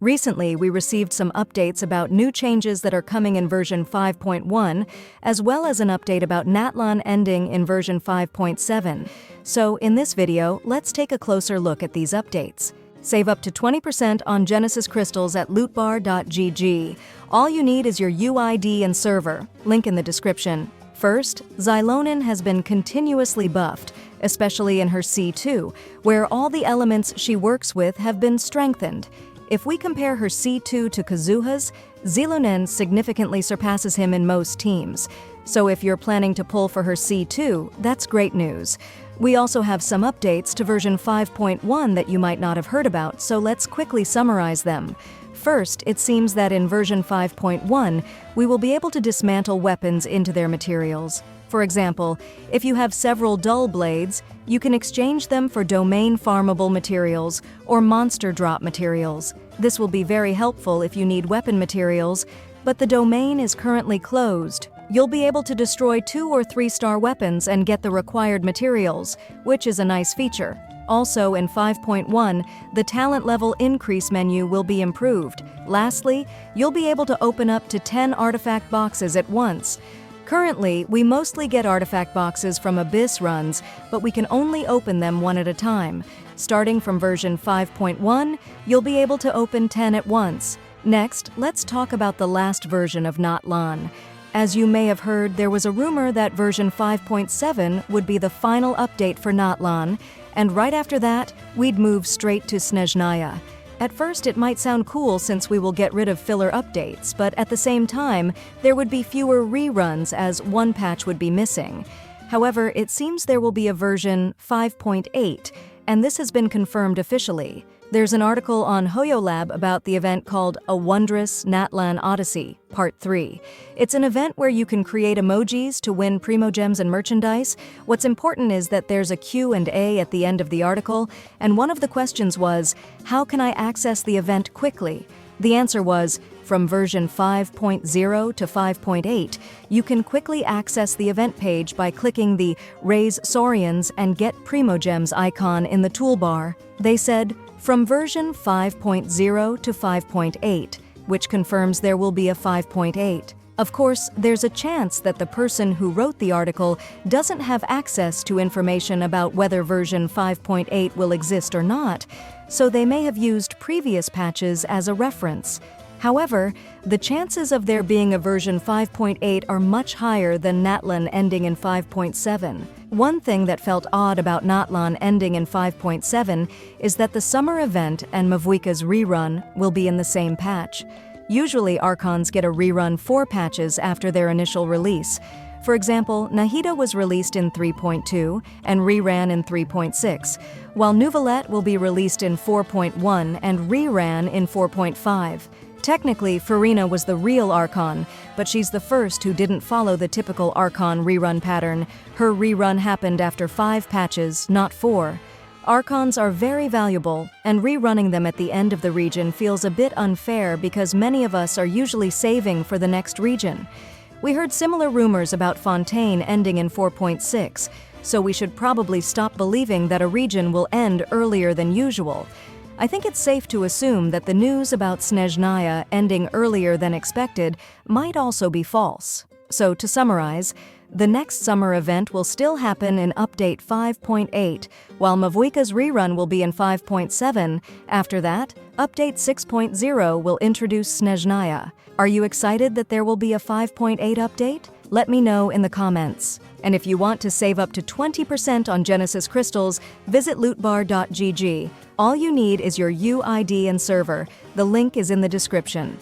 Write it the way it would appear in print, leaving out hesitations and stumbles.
Recently, we received some updates about new changes that are coming in version 5.1, as well as an update about Natlan ending in version 5.7. So, in this video, let's take a closer look at these updates. Save up to 20% on Genesis crystals at lootbar.gg. All you need is your UID and server, link in the description. First, Xilonen has been continuously buffed, especially in her C2, where all the elements she works with have been strengthened. If we compare her C2 to Kazuha's, Xilonen significantly surpasses him in most teams. So if you're planning to pull for her C2, that's great news. We also have some updates to version 5.1 that you might not have heard about, so let's quickly summarize them. First, it seems that in version 5.1, we will be able to dismantle weapons into their materials. For example, if you have several dull blades, you can exchange them for domain-farmable materials or monster drop materials. This will be very helpful if you need weapon materials, but the domain is currently closed. You'll be able to destroy 2 or 3-star weapons and get the required materials, which is a nice feature. Also, in 5.1, the talent level increase menu will be improved. Lastly, you'll be able to open up to 10 artifact boxes at once. Currently, we mostly get artifact boxes from Abyss runs, but we can only open them one at a time. Starting from version 5.1, you'll be able to open 10 at once. Next, let's talk about the last version of Natlan. As you may have heard, there was a rumor that version 5.7 would be the final update for Natlan, and right after that, we'd move straight to Snezhnaya. At first, it might sound cool since we will get rid of filler updates, but at the same time, there would be fewer reruns as one patch would be missing. However, it seems there will be a version 5.8, and this has been confirmed officially. There's an article on HoYoLab about the event called A Wondrous Natlan Odyssey, Part 3. It's an event where you can create emojis to win Primogems and merchandise. What's important is that there's a Q&A at the end of the article, and one of the questions was, how can I access the event quickly? The answer was, from version 5.0 to 5.8, you can quickly access the event page by clicking the Raise Saurians and Get Primogems icon in the toolbar. They said, from version 5.0 to 5.8, which confirms there will be a 5.8. Of course, there's a chance that the person who wrote the article doesn't have access to information about whether version 5.8 will exist or not, so they may have used previous patches as a reference. However, the chances of there being a version 5.8 are much higher than Natlan ending in 5.7. One thing that felt odd about Natlan ending in 5.7 is that the summer event and Mavuika's rerun will be in the same patch. Usually, Archons get a rerun 4 patches after their initial release. For example, Nahida was released in 3.2 and reran in 3.6, while Neuvillette will be released in 4.1 and reran in 4.5. Technically, Farina was the real Archon, but she's the first who didn't follow the typical Archon rerun pattern. Her rerun happened after 5 patches, not 4. Archons are very valuable, and rerunning them at the end of the region feels a bit unfair because many of us are usually saving for the next region. We heard similar rumors about Fontaine ending in 4.6, so we should probably stop believing that a region will end earlier than usual. I think it's safe to assume that the news about Snezhnaya ending earlier than expected might also be false. So to summarize, the next summer event will still happen in Update 5.8, while Mavuika's rerun will be in 5.7. After that, Update 6.0 will introduce Snezhnaya. Are you excited that there will be a 5.8 update? Let me know in the comments. And if you want to save up to 20% on Genesis crystals, visit lootbar.gg. All you need is your UID and server. The link is in the description.